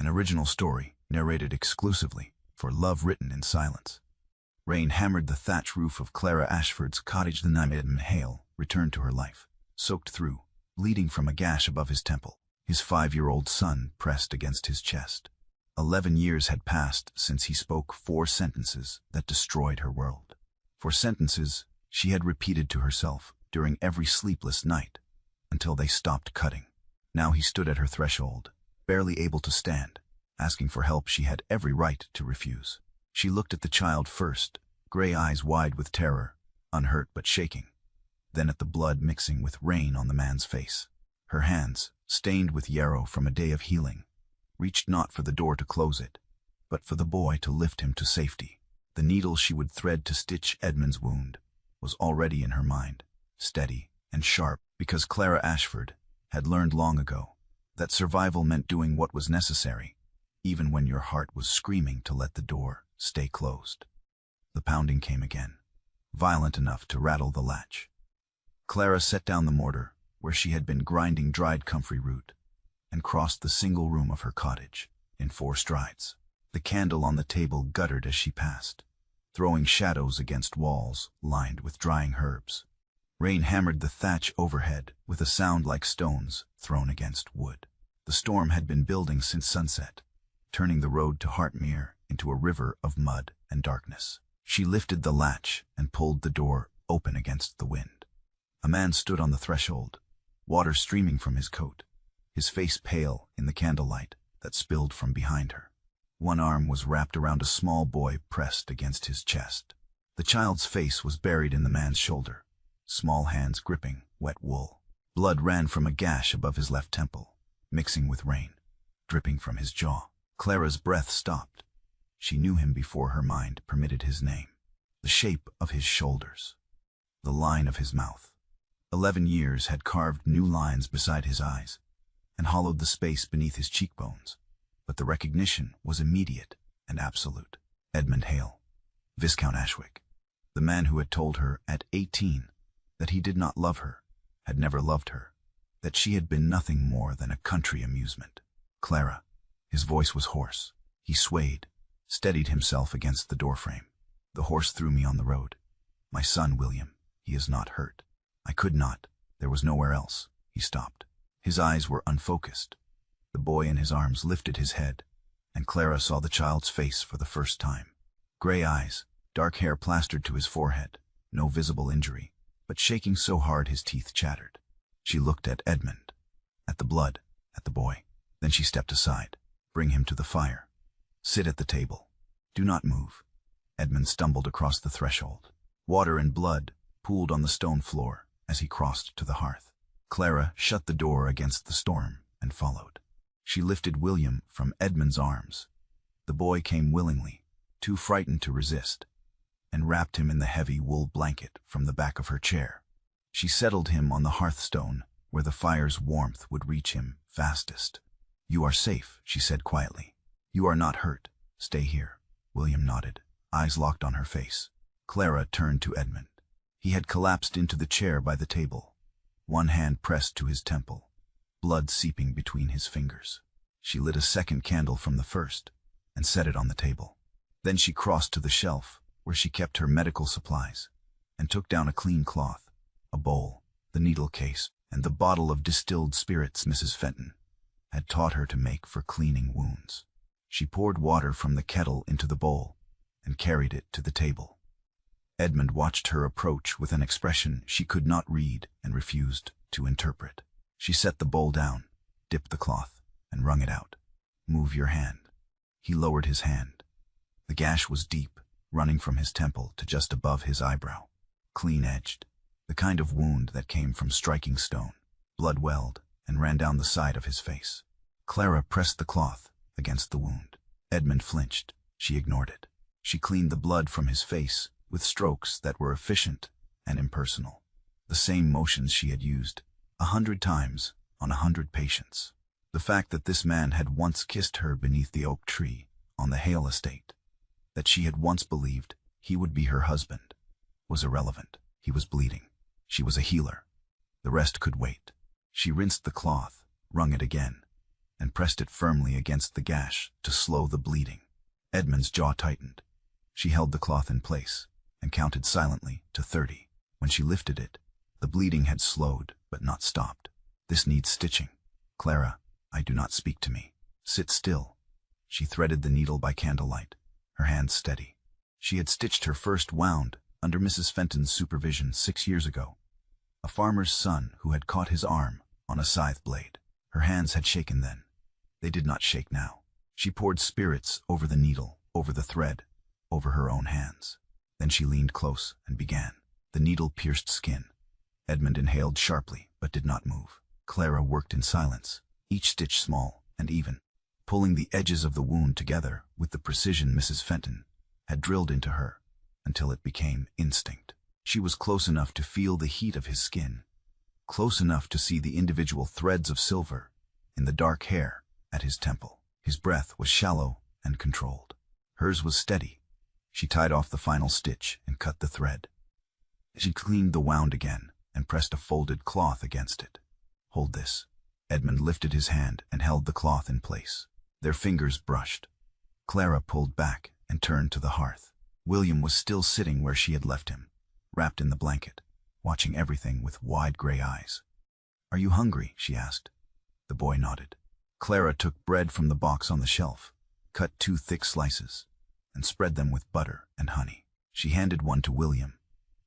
original story narrated exclusively for Love Written in Silence. Rain hammered the thatch roof of Clara Ashford's cottage the night Edmund Hale returned to her life, soaked through, bleeding from a gash above his temple, his 5-year-old son pressed against his chest. 11 years had passed since he spoke 4 sentences that destroyed her world. 4 sentences she had repeated to herself during every sleepless night until they stopped cutting. Now he stood at her threshold, barely able to stand, asking for help she had every right to refuse. She looked at the child first, gray eyes wide with terror, unhurt but shaking, then at the blood mixing with rain on the man's face. Her hands, stained with yarrow from a day of healing, reached not for the door to close it, but for the boy to lift him to safety. The needle she would thread to stitch Edmund's wound was already in her mind, steady and sharp, because Clara Ashford had learned long ago that survival meant doing what was necessary, even when your heart was screaming to let the door stay closed. The pounding came again, violent enough to rattle the latch. Clara set down the mortar where she had been grinding dried comfrey root and crossed the single room of her cottage in 4 strides. The candle on the table guttered as she passed, throwing shadows against walls lined with drying herbs. Rain hammered the thatch overhead with a sound like stones thrown against wood. The storm had been building since sunset, turning the road to Hartmere into a river of mud and darkness. She lifted the latch and pulled the door open against the wind. A man stood on the threshold, water streaming from his coat, his face pale in the candlelight that spilled from behind her. One arm was wrapped around a small boy pressed against his chest. The child's face was buried in the man's shoulder, small hands gripping wet wool. Blood ran from a gash above his left temple, mixing with rain, dripping from his jaw. Clara's breath stopped. She knew him before her mind permitted his name. The shape of his shoulders, the line of his mouth. 11 years had carved new lines beside his eyes and hollowed the space beneath his cheekbones, but the recognition was immediate and absolute. Edmund Hale, Viscount Ashwick, the man who had told her at 18 that he did not love her, had never loved her, that she had been nothing more than a country amusement. Clara. His voice was hoarse. He swayed, steadied himself against the doorframe. The horse threw me on the road. My son, William, he is not hurt. I could not. There was nowhere else. He stopped. His eyes were unfocused. The boy in his arms lifted his head, and Clara saw the child's face for the first time. Gray eyes, dark hair plastered to his forehead, no visible injury, but shaking so hard his teeth chattered. She looked at Edmund, at the blood, at the boy. Then she stepped aside. Bring him to the fire. Sit at the table. Do not move. Edmund stumbled across the threshold. Water and blood pooled on the stone floor as he crossed to the hearth. Clara shut the door against the storm and followed. She lifted William from Edmund's arms. The boy came willingly, too frightened to resist, and wrapped him in the heavy wool blanket from the back of her chair. She settled him on the hearthstone where the fire's warmth would reach him fastest. You are safe, she said quietly. You are not hurt. Stay here. William nodded, eyes locked on her face. Clara turned to Edmund. He had collapsed into the chair by the table, one hand pressed to his temple, blood seeping between his fingers. She lit a second candle from the first and set it on the table. Then she crossed to the shelf where she kept her medical supplies and took down a clean cloth, a bowl, the needle case, and the bottle of distilled spirits Mrs. Fenton had taught her to make for cleaning wounds. She poured water from the kettle into the bowl and carried it to the table. Edmund watched her approach with an expression she could not read and refused to interpret. She set the bowl down, dipped the cloth, and wrung it out. Move your hand. He lowered his hand. The gash was deep, running from his temple to just above his eyebrow. Clean-edged, the kind of wound that came from striking stone. Blood welled and ran down the side of his face. Clara pressed the cloth against the wound. Edmund flinched. She ignored it. She cleaned the blood from his face with strokes that were efficient and impersonal, the same motions she had used 100 times on 100 patients. The fact that this man had once kissed her beneath the oak tree on the Hale estate, that she had once believed he would be her husband, was irrelevant. He was bleeding. She was a healer. The rest could wait. She rinsed the cloth, wrung it again, and pressed it firmly against the gash to slow the bleeding. Edmund's jaw tightened. She held the cloth in place and counted silently to 30. When she lifted it, the bleeding had slowed but not stopped. This needs stitching. Clara, I do not speak to me. Sit still. She threaded the needle by candlelight, her hands steady. She had stitched her first wound under Mrs. Fenton's supervision 6 years ago. A farmer's son who had caught his arm on a scythe blade. Her hands had shaken then. They did not shake now. She poured spirits over the needle, over the thread, over her own hands. Then she leaned close and began. The needle pierced skin. Edmund inhaled sharply, but did not move. Clara worked in silence, each stitch small and even, pulling the edges of the wound together with the precision Mrs. Fenton had drilled into her until it became instinct. She was close enough to feel the heat of his skin, close enough to see the individual threads of silver in the dark hair at his temple. His breath was shallow and controlled. Hers was steady. She tied off the final stitch and cut the thread. She cleaned the wound again and pressed a folded cloth against it. Hold this. Edmund lifted his hand and held the cloth in place. Their fingers brushed. Clara pulled back and turned to the hearth. William was still sitting where she had left him, wrapped in the blanket, watching everything with wide gray eyes. Are you hungry? She asked. The boy nodded. Clara took bread from the box on the shelf, cut 2 thick slices, and spread them with butter and honey. She handed one to William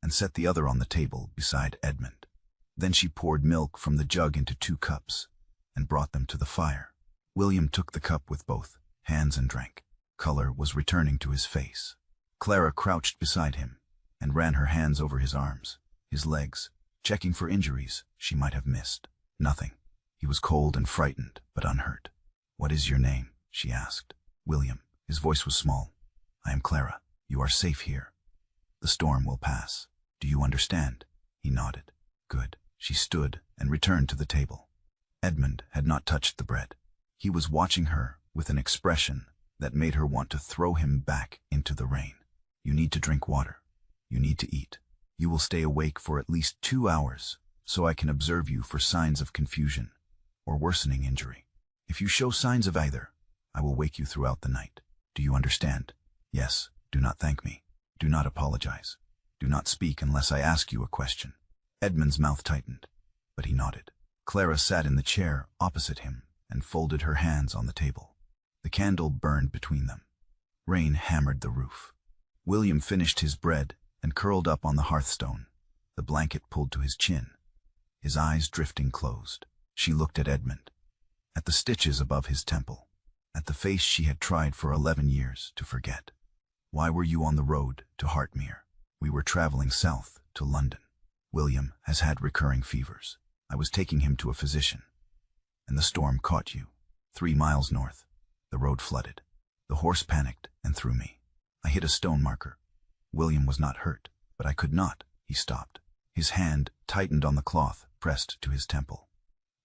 and set the other on the table beside Edmund. Then she poured milk from the jug into 2 cups and brought them to the fire. William took the cup with both hands and drank. Color was returning to his face. Clara crouched beside him and ran her hands over his arms, his legs, checking for injuries she might have missed. Nothing. He was cold and frightened, but unhurt. What is your name? She asked. William. His voice was small. I am Clara. You are safe here. The storm will pass. Do you understand? He nodded. Good. She stood and returned to the table. Edmund had not touched the bread. He was watching her with an expression that made her want to throw him back into the rain. You need to drink water. You need to eat. You will stay awake for at least 2 hours so I can observe you for signs of confusion or worsening injury. If you show signs of either, I will wake you throughout the night. Do you understand? Yes. Do not thank me. Do not apologize. Do not speak unless I ask you a question. Edmund's mouth tightened, but he nodded. Clara sat in the chair opposite him and folded her hands on the table. The candle burned between them. Rain hammered the roof. William finished his bread and curled up on the hearthstone, the blanket pulled to his chin, his eyes drifting closed. She looked at Edmund, at the stitches above his temple, at the face she had tried for 11 years to forget. Why were you on the road to Hartmere? We were traveling south to London. William has had recurring fevers. I was taking him to a physician, and the storm caught you. 3 miles north, the road flooded. The horse panicked and threw me. I hit a stone marker. William was not hurt, but I could not. He stopped. His hand tightened on the cloth pressed to his temple.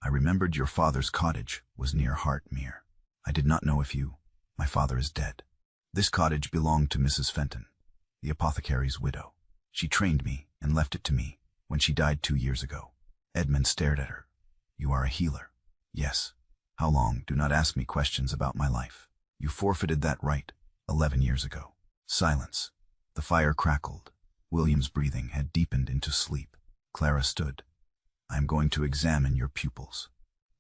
I remembered your father's cottage was near Hartmere. I did not know if you... My father is dead. This cottage belonged to Mrs. Fenton, the apothecary's widow. She trained me and left it to me when she died 2 years ago. Edmund stared at her. You are a healer. Yes. How long? Do not ask me questions about my life. You forfeited that right 11 years ago. Silence. The fire crackled. William's breathing had deepened into sleep. Clara stood. I am going to examine your pupils.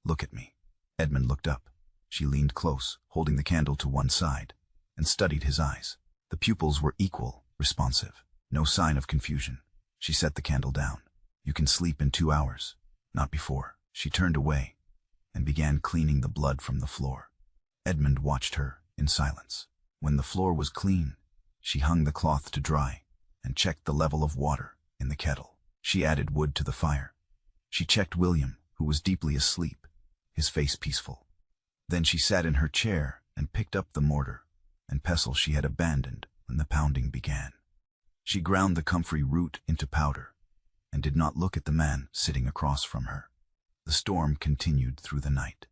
Look at me. Edmund looked up. She leaned close, holding the candle to one side, and studied his eyes. The pupils were equal, responsive. No sign of confusion. She set the candle down. You can sleep in 2 hours. Not before. She turned away and began cleaning the blood from the floor. Edmund watched her in silence. When the floor was clean, she hung the cloth to dry and checked the level of water in the kettle. She added wood to the fire. She checked William, who was deeply asleep, his face peaceful. Then she sat in her chair and picked up the mortar and pestle she had abandoned when the pounding began. She ground the comfrey root into powder and did not look at the man sitting across from her. The storm continued through the night.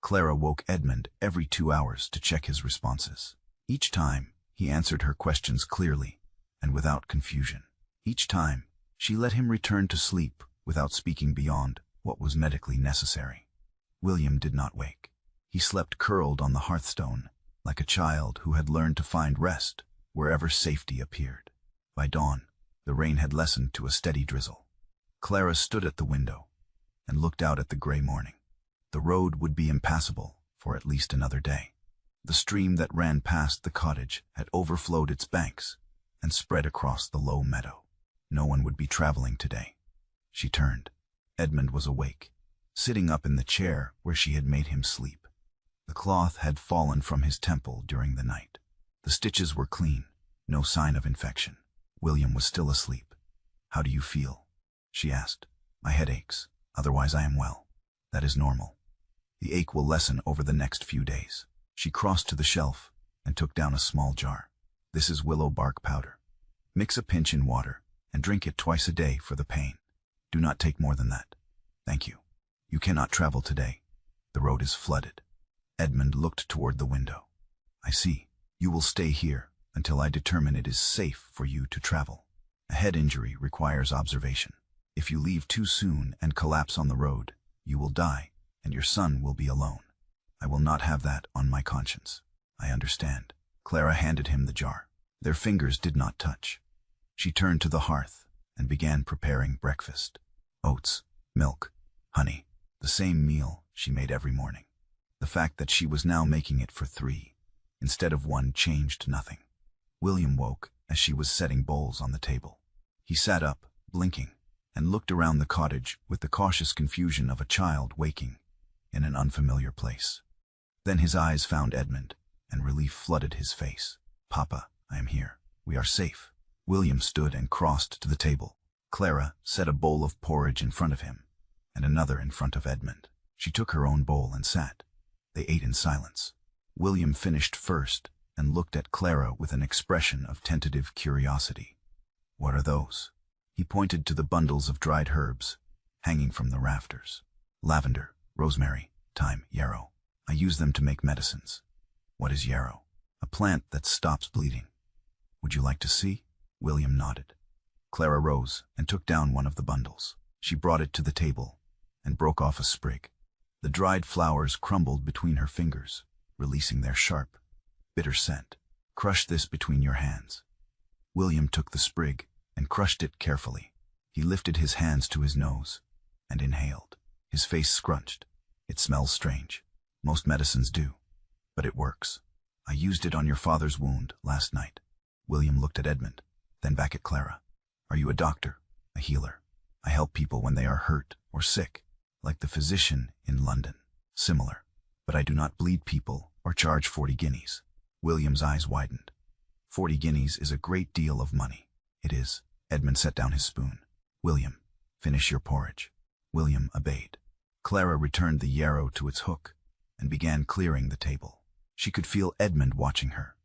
Clara woke Edmund every 2 hours to check his responses. Each time, he answered her questions clearly and without confusion. Each time, she let him return to sleep without speaking beyond what was medically necessary. William did not wake. He slept curled on the hearthstone, like a child who had learned to find rest wherever safety appeared. By dawn, the rain had lessened to a steady drizzle. Clara stood at the window and looked out at the gray morning. The road would be impassable for at least another day. The stream that ran past the cottage had overflowed its banks and spread across the low meadow. No one would be traveling today. She turned. Edmund was awake, sitting up in the chair where she had made him sleep. The cloth had fallen from his temple during the night. The stitches were clean, no sign of infection. William was still asleep. "How do you feel?" she asked. "My head aches. Otherwise I am well. That is normal. The ache will lessen over the next few days." She crossed to the shelf and took down a small jar. "This is willow bark powder. Mix a pinch in water and drink it twice a day for the pain. Do not take more than that." "Thank you. You cannot travel today. The road is flooded." Edmund looked toward the window. "I see. You will stay here until I determine it is safe for you to travel. A head injury requires observation. If you leave too soon and collapse on the road, you will die, and your son will be alone. I will not have that on my conscience." "I understand." Clara handed him the jar. Their fingers did not touch. She turned to the hearth and began preparing breakfast. Oats, milk, honey, the same meal she made every morning. The fact that she was now making it for 3, instead of 1, changed nothing. William woke as she was setting bowls on the table. He sat up, blinking, and looked around the cottage with the cautious confusion of a child waking in an unfamiliar place. Then his eyes found Edmund, and relief flooded his face. "Papa, I am here. We are safe." William stood and crossed to the table. Clara set a bowl of porridge in front of him, and another in front of Edmund. She took her own bowl and sat. They ate in silence. William finished first and looked at Clara with an expression of tentative curiosity. "What are those?" He pointed to the bundles of dried herbs hanging from the rafters. "Lavender, rosemary, thyme, yarrow. I use them to make medicines." "What is yarrow?" "A plant that stops bleeding." "Would you like to see?" William nodded. Clara rose and took down one of the bundles. She brought it to the table and broke off a sprig. The dried flowers crumbled between her fingers, releasing their sharp, bitter scent. "Crush this between your hands." William took the sprig and crushed it carefully. He lifted his hands to his nose and inhaled. His face scrunched. "It smells strange. Most medicines do. But it works. I used it on your father's wound last night." William looked at Edmund, then back at Clara. "Are you a doctor? A healer?" "I help people when they are hurt or sick, like the physician in London." "Similar. But I do not bleed people or charge 40 guineas. William's eyes widened. 40 guineas is a great deal of money." "It is." Edmund set down his spoon. "William, finish your porridge." William obeyed. Clara returned the yarrow to its hook and began clearing the table. She could feel Edmund watching her,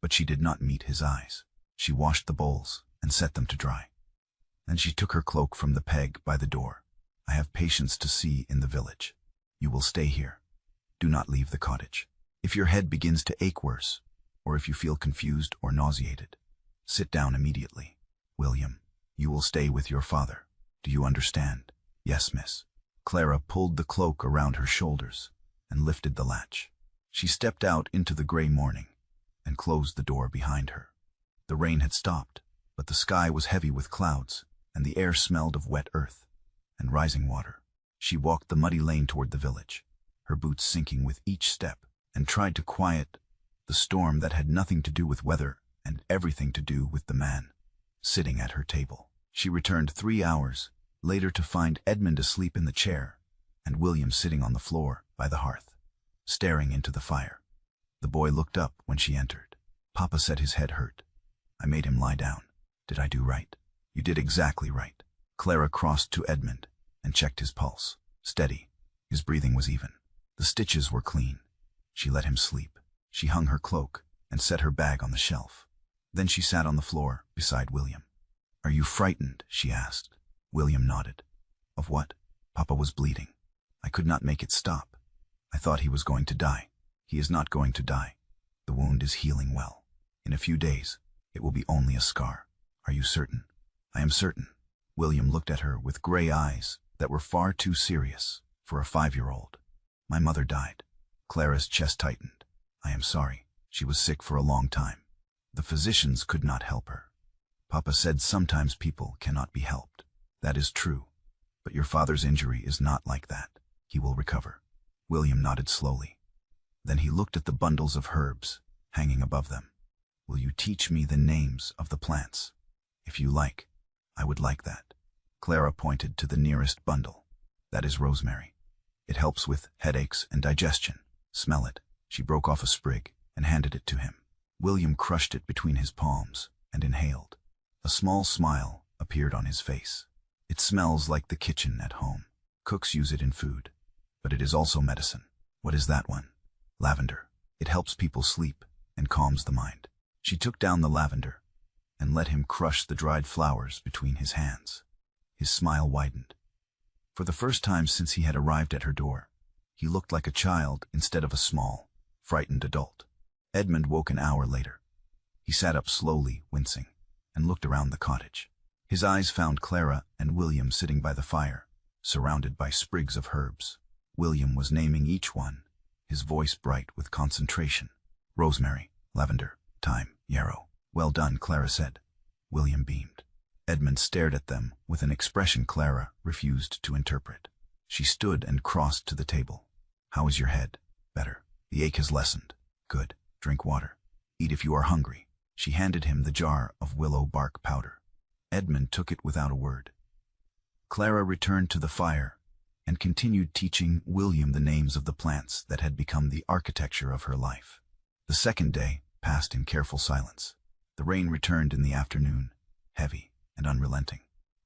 but she did not meet his eyes. She washed the bowls and set them to dry. Then she took her cloak from the peg by the door. "I have patients to see in the village. You will stay here. Do not leave the cottage. If your head begins to ache worse, or if you feel confused or nauseated, sit down immediately. William, you will stay with your father. Do you understand?" "Yes, miss." Clara pulled the cloak around her shoulders and lifted the latch. She stepped out into the gray morning and closed the door behind her. The rain had stopped, but the sky was heavy with clouds, and the air smelled of wet earth and rising water. She walked the muddy lane toward the village, her boots sinking with each step, and tried to quiet the storm that had nothing to do with weather and everything to do with the man sitting at her table. She returned 3 hours later to find Edmund asleep in the chair and William sitting on the floor by the hearth, staring into the fire. The boy looked up when she entered. "Papa said his head hurt. I made him lie down. Did I do right?" "You did exactly right." Clara crossed to Edmund and checked his pulse. Steady. His breathing was even. The stitches were clean. She let him sleep. She hung her cloak and set her bag on the shelf. Then she sat on the floor beside William. "Are you frightened?" she asked. William nodded. "Of what?" "Papa was bleeding. I could not make it stop. I thought he was going to die. He is not going to die. The wound is healing well. In a few days, it will be only a scar." "Are you certain?" "I am certain." William looked at her with gray eyes that were far too serious for a 5-year-old. "My mother died. Clara's chest tightened. I am sorry. She was sick for a long time. The physicians could not help her. Papa said sometimes people cannot be helped. That is true. But your father's injury is not like that. He will recover. William nodded slowly. Then he looked at the bundles of herbs hanging above them. Will you teach me the names of the plants? If you like. I would like that. Clara pointed to the nearest bundle. That is rosemary. It helps with headaches and digestion. Smell it. She broke off a sprig and handed it to him. William crushed it between his palms and inhaled. A small smile appeared on his face. It smells like the kitchen at home. Cooks use it in food, but it is also medicine. What is that one? Lavender. It helps people sleep and calms the mind. She took down the lavender and let him crush the dried flowers between his hands. His smile widened. For the first time since he had arrived at her door, he looked like a child instead of a small, frightened adult. Edmund woke an hour later. He sat up slowly, wincing, and looked around the cottage. His eyes found Clara and William sitting by the fire, surrounded by sprigs of herbs. William was naming each one, his voice bright with concentration. Rosemary, lavender, thyme, yarrow. Well done, Clara said. William beamed. Edmund stared at them with an expression Clara refused to interpret. She stood and crossed to the table. How is your head? Better. The ache has lessened. Good. Drink water. Eat if you are hungry. She handed him the jar of willow bark powder. Edmund took it without a word. Clara returned to the fire and continued teaching William the names of the plants that had become the architecture of her life. The second day passed in careful silence. The rain returned in the afternoon, heavy and unrelenting.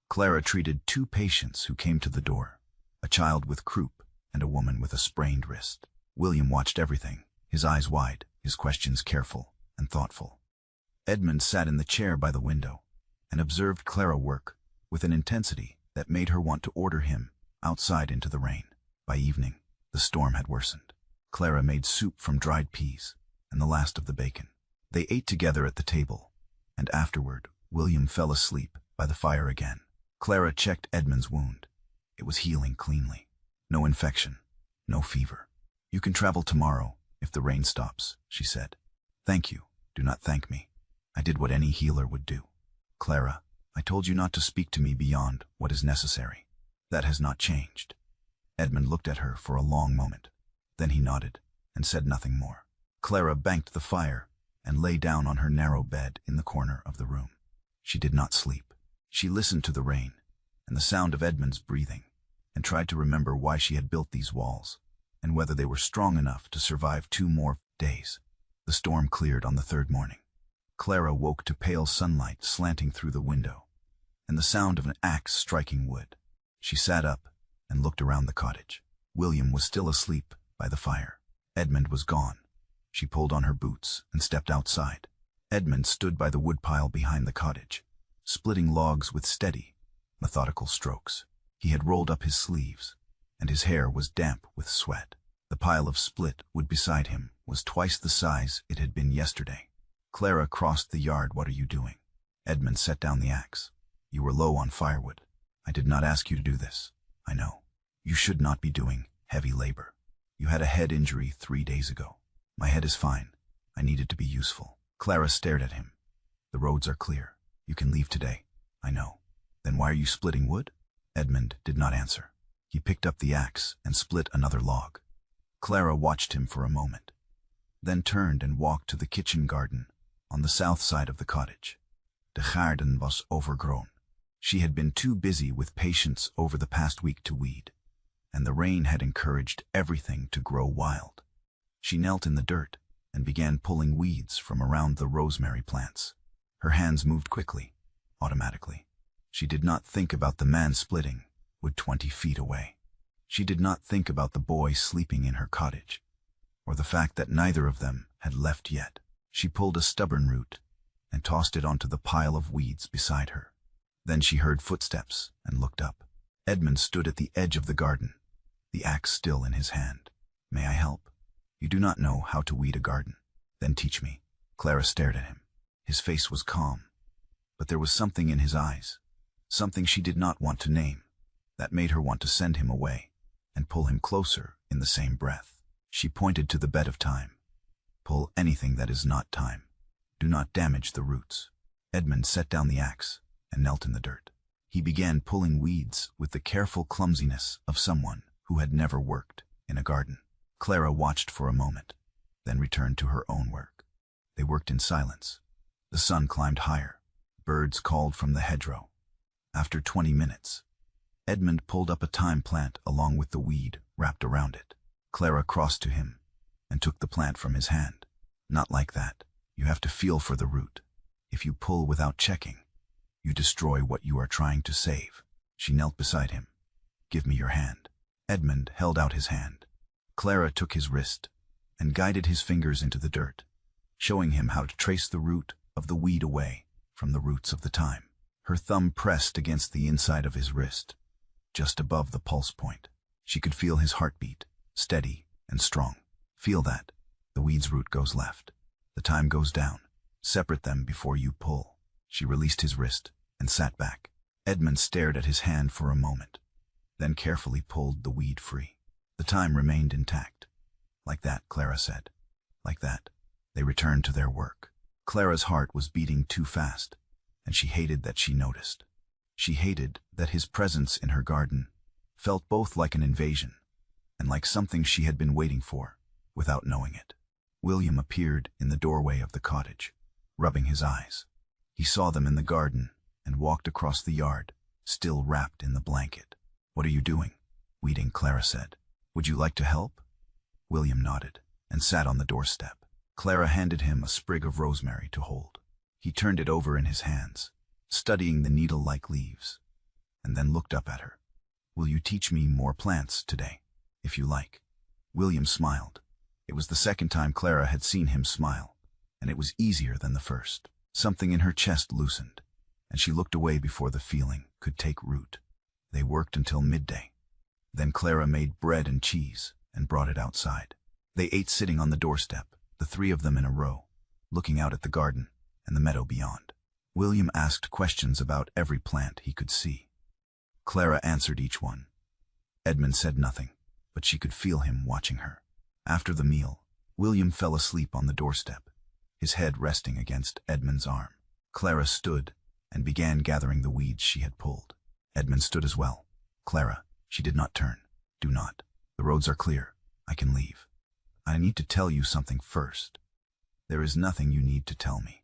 Clara treated 2 patients who came to the door, a child with croup and a woman with a sprained wrist. William watched everything, his eyes wide, his questions careful and thoughtful. Edmund sat in the chair by the window and observed Clara work with an intensity that made her want to order him outside into the rain. By evening, the storm had worsened. Clara made soup from dried peas and the last of the bacon. They ate together at the table, and afterward, William fell asleep by the fire again. Clara checked Edmund's wound. It was healing cleanly. No infection, no fever. You can travel tomorrow if the rain stops, she said. Thank you. Do not thank me. I did what any healer would do. Clara, I told you not to speak to me beyond what is necessary. That has not changed. Edmund looked at her for a long moment. Then he nodded and said nothing more. Clara banked the fire and lay down on her narrow bed in the corner of the room. She did not sleep. She listened to the rain and the sound of Edmund's breathing and tried to remember why she had built these walls and whether they were strong enough to survive 2 more days. The storm cleared on the 3rd morning. Clara woke to pale sunlight slanting through the window and the sound of an axe striking wood. She sat up and looked around the cottage. William was still asleep by the fire. Edmund was gone. She pulled on her boots and stepped outside. Edmund stood by the woodpile behind the cottage, splitting logs with steady, methodical strokes. He had rolled up his sleeves, and his hair was damp with sweat. The pile of split wood beside him was twice the size it had been yesterday. Clara crossed the yard. What are you doing? Edmund set down the axe. You were low on firewood. I did not ask you to do this. I know. You should not be doing heavy labor. You had a head injury 3 days ago. My head is fine. I needed to be useful. Clara stared at him. The roads are clear. You can leave today. I know. Then why are you splitting wood? Edmund did not answer. He picked up the axe and split another log. Clara watched him for a moment, then turned and walked to the kitchen garden on the south side of the cottage. The garden was overgrown. She had been too busy with patients over the past week to weed, and the rain had encouraged everything to grow wild. She knelt in the dirt and began pulling weeds from around the rosemary plants. Her hands moved quickly, automatically. She did not think about the man splitting wood 20 feet away. She did not think about the boy sleeping in her cottage, or the fact that neither of them had left yet. She pulled a stubborn root and tossed it onto the pile of weeds beside her. Then she heard footsteps and looked up. Edmund stood at the edge of the garden, the axe still in his hand. May I help? You do not know how to weed a garden. Then teach me. Clara stared at him. His face was calm, but there was something in his eyes, something she did not want to name, that made her want to send him away and pull him closer in the same breath. She pointed to the bed of time. Pull anything that is not time. Do not damage the roots. Edmund set down the axe and knelt in the dirt. He began pulling weeds with the careful clumsiness of someone who had never worked in a garden. Clara watched for a moment, then returned to her own work. They worked in silence. The sun climbed higher. Birds called from the hedgerow. After 20 minutes, Edmund pulled up a thyme plant along with the weed wrapped around it. Clara crossed to him and took the plant from his hand. Not like that. You have to feel for the root. If you pull without checking, you destroy what you are trying to save. She knelt beside him. Give me your hand. Edmund held out his hand. Clara took his wrist and guided his fingers into the dirt, showing him how to trace the root of the weed away from the roots of the thyme. Her thumb pressed against the inside of his wrist, just above the pulse point. She could feel his heartbeat, steady and strong. Feel that. The weed's root goes left. The thyme goes down. Separate them before you pull. She released his wrist and sat back. Edmund stared at his hand for a moment, then carefully pulled the weed free. The thyme remained intact. Like that, Clara said. Like that. They returned to their work. Clara's heart was beating too fast, and she hated that she noticed. She hated that his presence in her garden felt both like an invasion and like something she had been waiting for without knowing it. William appeared in the doorway of the cottage, rubbing his eyes. He saw them in the garden and walked across the yard, still wrapped in the blanket. What are you doing? Weeding, Clara said. Would you like to help? William nodded and sat on the doorstep. Clara handed him a sprig of rosemary to hold. He turned it over in his hands, studying the needle-like leaves, and then looked up at her. Will you teach me more plants today, if you like? William smiled. It was the second time Clara had seen him smile, and it was easier than the first. Something in her chest loosened, and she looked away before the feeling could take root. They worked until midday. Then Clara made bread and cheese and brought it outside. They ate sitting on the doorstep, the three of them in a row, looking out at the garden and the meadow beyond. William asked questions about every plant he could see. Clara answered each one. Edmund said nothing, but she could feel him watching her. After the meal, William fell asleep on the doorstep, his head resting against Edmund's arm. Clara stood and began gathering the weeds she had pulled. Edmund stood as well. Clara, she did not turn. Do not. The roads are clear. I can leave. I need to tell you something first. There is nothing you need to tell me.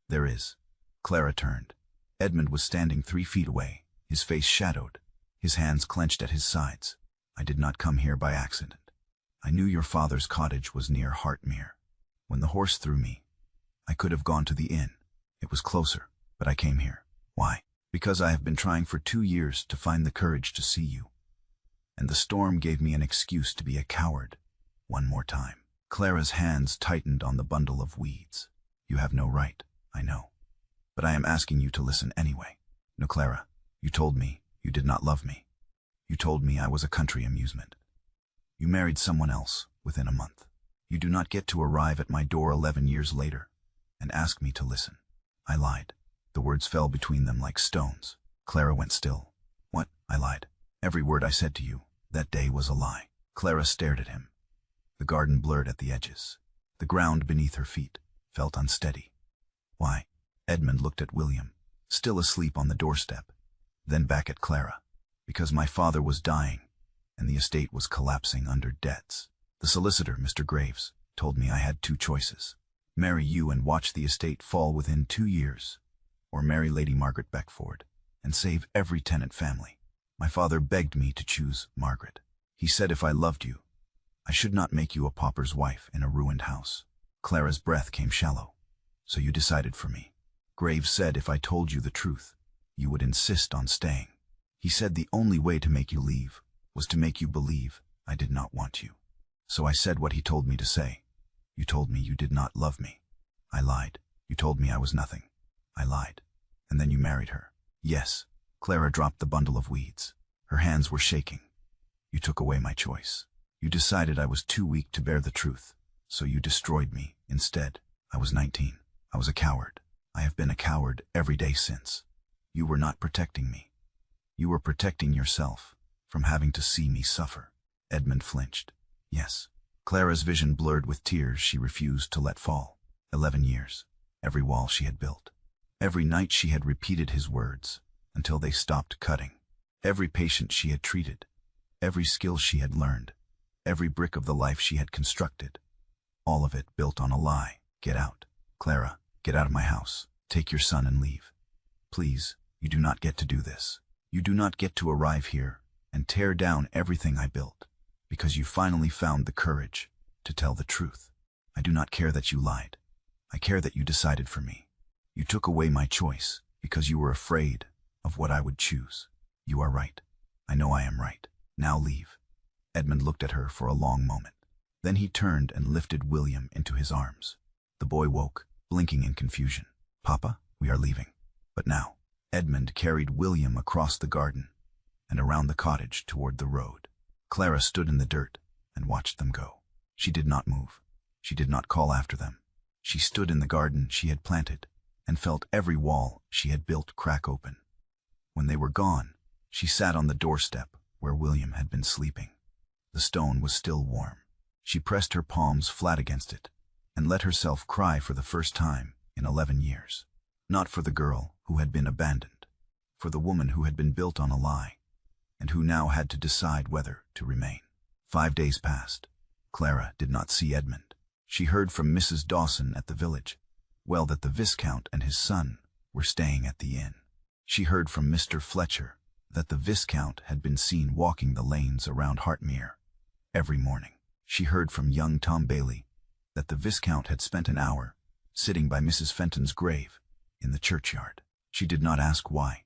There is. Clara turned. Edmund was standing 3 feet away, his face shadowed, his hands clenched at his sides. I did not come here by accident. I knew your father's cottage was near Hartmere. When the horse threw me, I could have gone to the inn. It was closer, but I came here. Why? Because I have been trying for 2 years to find the courage to see you. And the storm gave me an excuse to be a coward. One more time. Clara's hands tightened on the bundle of weeds. You have no right, I know. But I am asking you to listen anyway. No, Clara, you told me you did not love me. You told me I was a country amusement. You married someone else within a month. You do not get to arrive at my door 11 years later and ask me to listen. I lied. The words fell between them like stones. Clara went still. What? I lied. Every word I said to you that day was a lie. Clara stared at him. The garden blurred at the edges. The ground beneath her feet felt unsteady. Why? Edmund looked at William, still asleep on the doorstep, then back at Clara. Because my father was dying, and the estate was collapsing under debts. The solicitor, Mr. Graves, told me I had 2 choices. Marry you and watch the estate fall within 2 years, or marry Lady Margaret Beckford and save every tenant family. My father begged me to choose Margaret. He said if I loved you, I should not make you a pauper's wife in a ruined house. Clara's breath came shallow. So you decided for me. Graves said if I told you the truth, you would insist on staying. He said the only way to make you leave was to make you believe I did not want you. So I said what he told me to say. You told me you did not love me. I lied. You told me I was nothing. I lied. And then you married her. Yes. Clara dropped the bundle of weeds. Her hands were shaking. You took away my choice. You decided I was too weak to bear the truth, so you destroyed me instead. I was 19. I was a coward. I have been a coward every day since. You were not protecting me. You were protecting yourself from having to see me suffer. Edmund flinched. Yes, Clara's vision blurred with tears she refused to let fall. 11 years. Every wall she had built. Every night she had repeated his words until they stopped cutting. Every patient she had treated. Every skill she had learned. Every brick of the life she had constructed. All of it built on a lie. Get out. Clara, get out of my house. Take your son and leave. Please, you do not get to do this. You do not get to arrive here and tear down everything I built, because you finally found the courage to tell the truth. I do not care that you lied. I care that you decided for me. You took away my choice because you were afraid of what I would choose. You are right. I know I am right. Now leave. Edmund looked at her for a long moment. Then he turned and lifted William into his arms. The boy woke, blinking in confusion. Papa, we are leaving. But now, Edmund carried William across the garden and around the cottage toward the road. Clara stood in the dirt and watched them go. She did not move. She did not call after them. She stood in the garden she had planted and felt every wall she had built crack open. When they were gone, she sat on the doorstep where William had been sleeping. The stone was still warm. She pressed her palms flat against it and let herself cry for the first time in 11 years. Not for the girl who had been abandoned, for the woman who had been built on a lie, and who now had to decide whether to remain. 5 days passed. Clara did not see Edmund. She heard from Mrs. Dawson at the village, well, that the Viscount and his son were staying at the inn. She heard from Mr. Fletcher that the Viscount had been seen walking the lanes around Hartmere every morning. She heard from young Tom Bailey that the Viscount had spent an hour sitting by Mrs. Fenton's grave in the churchyard. She did not ask why.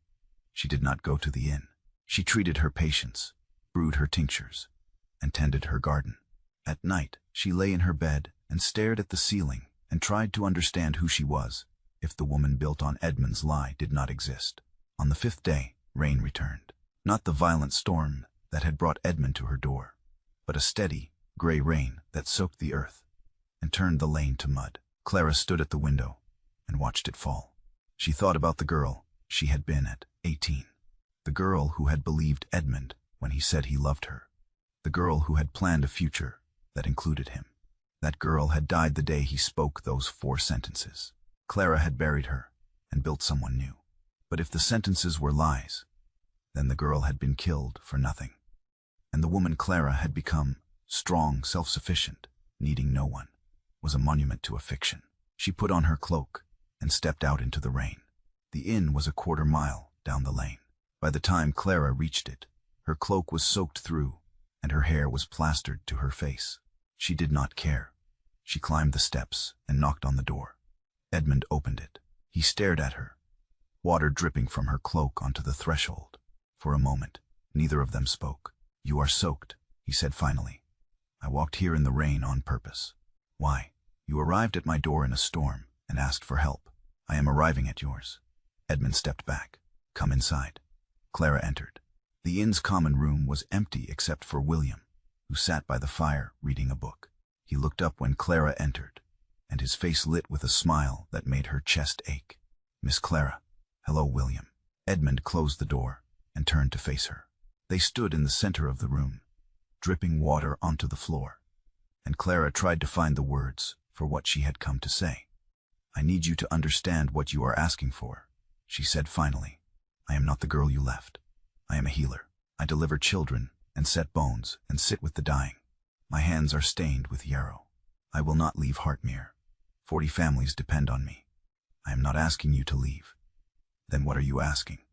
She did not go to the inn. She treated her patients, brewed her tinctures, and tended her garden. At night, she lay in her bed and stared at the ceiling and tried to understand who she was if the woman built on Edmund's lie did not exist. On the 5th day, rain returned. Not the violent storm that had brought Edmund to her door, but a steady, gray rain that soaked the earth and turned the lane to mud. Clara stood at the window and watched it fall. She thought about the girl she had been at 18. The girl who had believed Edmund when he said he loved her. The girl who had planned a future that included him. That girl had died the day he spoke those 4 sentences. Clara had buried her and built someone new. But if the sentences were lies, then the girl had been killed for nothing. And the woman Clara had become, strong, self-sufficient, needing no one, was a monument to a fiction. She put on her cloak and stepped out into the rain. The inn was a quarter mile down the lane. By the time Clara reached it, her cloak was soaked through and her hair was plastered to her face. She did not care. She climbed the steps and knocked on the door. Edmund opened it. He stared at her, water dripping from her cloak onto the threshold. For a moment, neither of them spoke. "You are soaked," he said finally. "I walked here in the rain on purpose." "Why?" "You arrived at my door in a storm and asked for help. I am arriving at yours." Edmund stepped back. "Come inside." Clara entered. The inn's common room was empty except for William, who sat by the fire reading a book. He looked up when Clara entered, and his face lit with a smile that made her chest ache. "Miss Clara." "Hello, William." Edmund closed the door and turned to face her. They stood in the center of the room, dripping water onto the floor, and Clara tried to find the words for what she had come to say. "I need you to understand what you are asking for," she said finally. "I am not the girl you left. I am a healer. I deliver children and set bones and sit with the dying. My hands are stained with yarrow. I will not leave Hartmere. 40 families depend on me. I am not asking you to leave." "Then what are you asking?"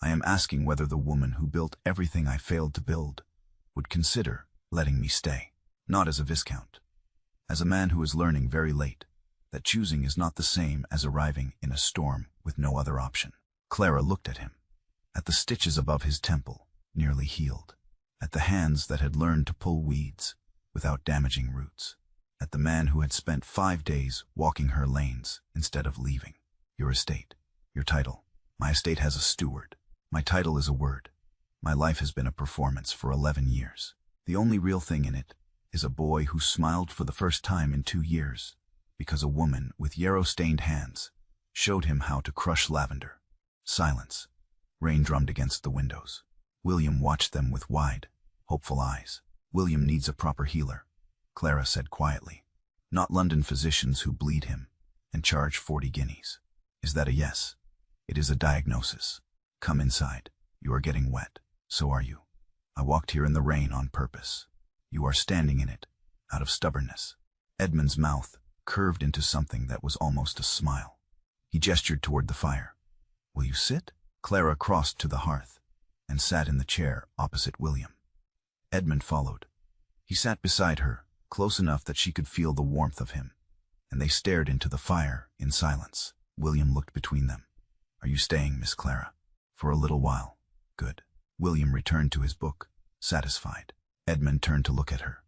"I am asking whether the woman who built everything I failed to build would consider letting me stay, not as a viscount, as a man who is learning very late that choosing is not the same as arriving in a storm with no other option." Clara looked at him, at the stitches above his temple, nearly healed, at the hands that had learned to pull weeds without damaging roots, at the man who had spent 5 days walking her lanes instead of leaving. "Your estate, your title." "My estate has a steward. My title is a word. My life has been a performance for 11 years. The only real thing in it is a boy who smiled for the first time in 2 years because a woman with yarrow-stained hands showed him how to crush lavender." Silence. Rain drummed against the windows. William watched them with wide, hopeful eyes. "William needs a proper healer. Clara said quietly. Not London physicians who bleed him and charge 40 guineas. Is that a yes? It is a diagnosis. Come inside. You are getting wet. So are you. I walked here in the rain on purpose. You are standing in it, out of stubbornness. Edmund's mouth curved into something that was almost a smile. He gestured toward the fire. Will you sit? Clara crossed to the hearth and sat in the chair opposite William. Edmund followed. He sat beside her, close enough that she could feel the warmth of him, and they stared into the fire in silence. William looked between them. Are you staying, Miss Clara? For a little while. Good. William returned to his book, satisfied. Edmund turned to look at her.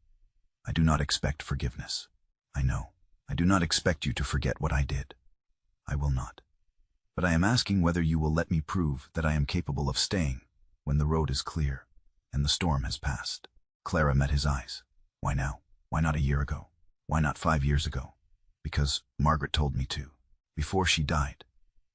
I do not expect forgiveness. I know. I do not expect you to forget what I did. I will not. But I am asking whether you will let me prove that I am capable of staying when the road is clear and the storm has passed. Clara met his eyes. Why now? Why not a year ago? Why not 5 years ago? Because Margaret told me to. Before she died,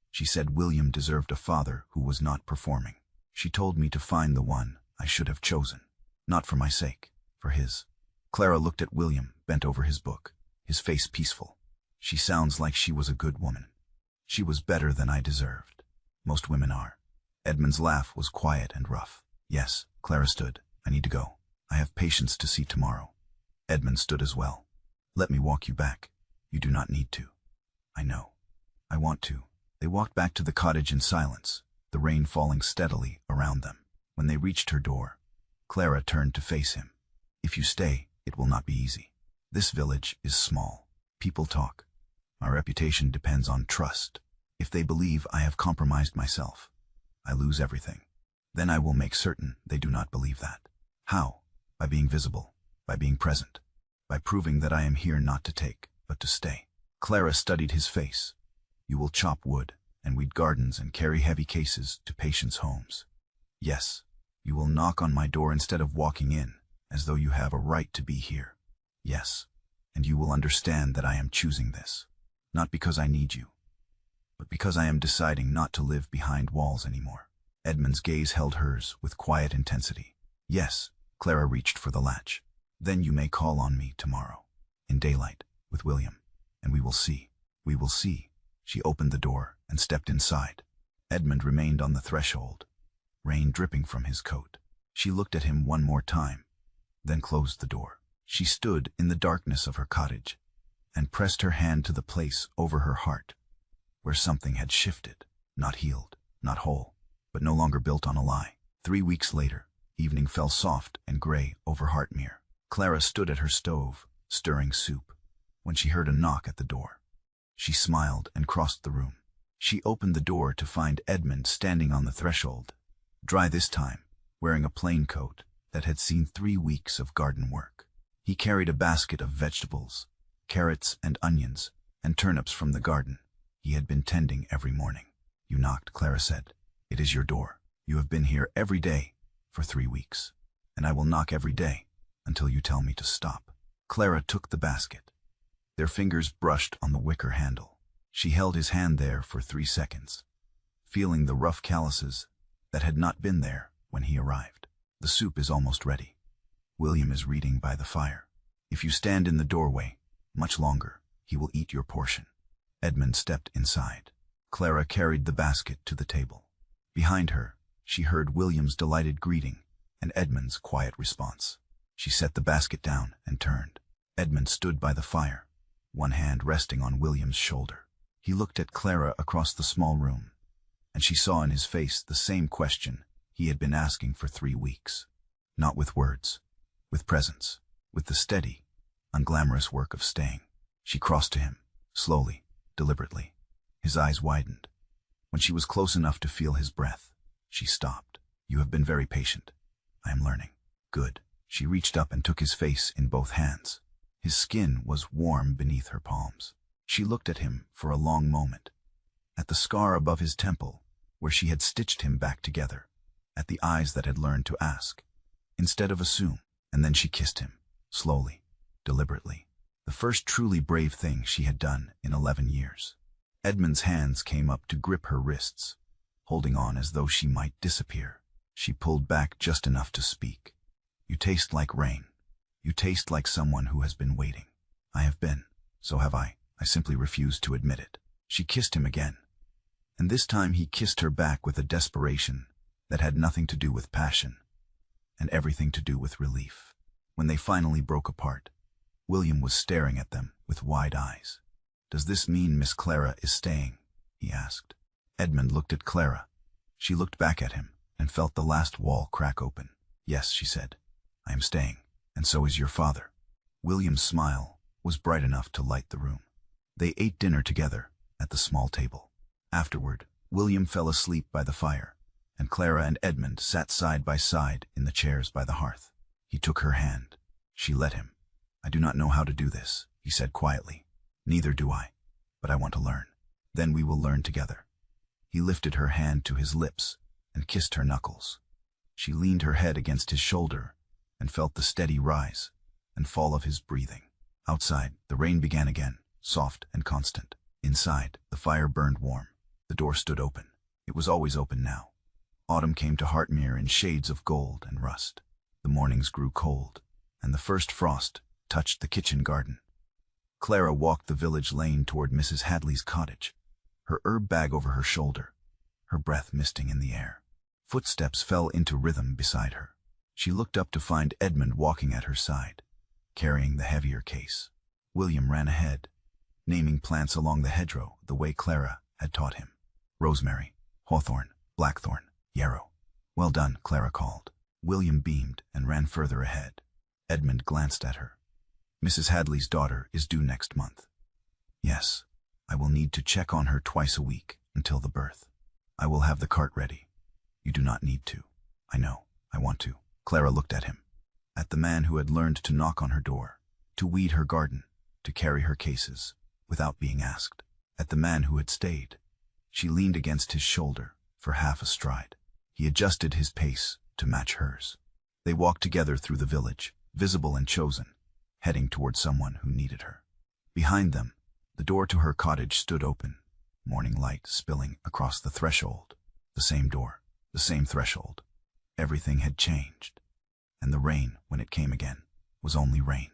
she said William deserved a father who was not performing. She told me to find the one I should have chosen, not for my sake, for his. Clara looked at William, bent over his book, his face peaceful. She sounds like she was a good woman. She was better than I deserved. Most women are. Edmund's laugh was quiet and rough. Yes, Clara stood. I need to go. I have patients to see tomorrow. Edmund stood as well. Let me walk you back. You do not need to. I know. I want to. They walked back to the cottage in silence, the rain falling steadily around them. When they reached her door, Clara turned to face him. If you stay, it will not be easy. This village is small. People talk. My reputation depends on trust. If they believe I have compromised myself, I lose everything. Then I will make certain they do not believe that. How? By being visible, by being present, by proving that I am here not to take, but to stay. Clara studied his face. You will chop wood and weed gardens and carry heavy cases to patients' homes. Yes, you will knock on my door instead of walking in, as though you have a right to be here. Yes, and you will understand that I am choosing this, not because I need you, but because I am deciding not to live behind walls anymore. Edmund's gaze held hers with quiet intensity. Yes, Clara reached for the latch. Then you may call on me tomorrow, in daylight, with William, and we will see. We will see. She opened the door and stepped inside. Edmund remained on the threshold, rain dripping from his coat. She looked at him one more time, then closed the door. She stood in the darkness of her cottage and pressed her hand to the place over her heart, where something had shifted, not healed, not whole, but no longer built on a lie. 3 weeks later, evening fell soft and gray over Hartmere. Clara stood at her stove, stirring soup, when she heard a knock at the door. She smiled and crossed the room. She opened the door to find Edmund standing on the threshold, dry this time, wearing a plain coat that had seen 3 weeks of garden work. He carried a basket of vegetables, carrots and onions, and turnips from the garden he had been tending every morning. You knocked, Clara said. It is your door. You have been here every day for 3 weeks, and I will knock every day until you tell me to stop. Clara took the basket. Their fingers brushed on the wicker handle. She held his hand there for 3 seconds, feeling the rough calluses that had not been there when he arrived. The soup is almost ready. William is reading by the fire. If you stand in the doorway much longer, he will eat your portion. Edmund stepped inside. Clara carried the basket to the table. Behind her, she heard William's delighted greeting and Edmund's quiet response. She set the basket down and turned. Edmund stood by the fire, one hand resting on William's shoulder. He looked at Clara across the small room, and she saw in his face the same question he had been asking for 3 weeks. Not with words, with presence, with the steady, unglamorous work of staying. She crossed to him, slowly, deliberately. His eyes widened. When she was close enough to feel his breath, she stopped. You have been very patient. I am learning. Good. She reached up and took his face in both hands. His skin was warm beneath her palms. She looked at him for a long moment, at the scar above his temple, where she had stitched him back together, at the eyes that had learned to ask, instead of assume, and then she kissed him, slowly, deliberately, the first truly brave thing she had done in 11 years. Edmund's hands came up to grip her wrists, holding on as though she might disappear. She pulled back just enough to speak. You taste like rain. You taste like someone who has been waiting. I have been. So have I. I simply refuse to admit it. She kissed him again. And this time he kissed her back with a desperation that had nothing to do with passion and everything to do with relief. When they finally broke apart, William was staring at them with wide eyes. "Does this mean Miss Clara is staying?" he asked. Edmund looked at Clara. She looked back at him and felt the last wall crack open. "Yes," she said, "I am staying, and so is your father." William's smile was bright enough to light the room. They ate dinner together at the small table. Afterward, William fell asleep by the fire, and Clara and Edmund sat side by side in the chairs by the hearth. He took her hand. She let him. "I do not know how to do this," he said quietly. "Neither do I, but I want to learn. Then we will learn together." He lifted her hand to his lips and kissed her knuckles. She leaned her head against his shoulder and felt the steady rise and fall of his breathing. Outside, the rain began again, soft and constant. Inside, the fire burned warm. The door stood open. It was always open now. Autumn came to Hartmere in shades of gold and rust. The mornings grew cold, and the first frost touched the kitchen garden. Clara walked the village lane toward Mrs. Hadley's cottage, her herb bag over her shoulder, her breath misting in the air. Footsteps fell into rhythm beside her. She looked up to find Edmund walking at her side, carrying the heavier case. William ran ahead, naming plants along the hedgerow the way Clara had taught him. "Rosemary, hawthorn, blackthorn, yarrow." "Well done," Clara called. William beamed and ran further ahead. Edmund glanced at her. "Mrs. Hadley's daughter is due next month." "Yes, I will need to check on her twice a week until the birth. I will have the cart ready. You do not need to." "I know, I want to." Clara looked at him, at the man who had learned to knock on her door, to weed her garden, to carry her cases, without being asked. At the man who had stayed. She leaned against his shoulder for half a stride. He adjusted his pace to match hers. They walked together through the village, visible and chosen, heading toward someone who needed her. Behind them, the door to her cottage stood open, morning light spilling across the threshold. The same door, the same threshold. Everything had changed, and the rain, when it came again, was only rain.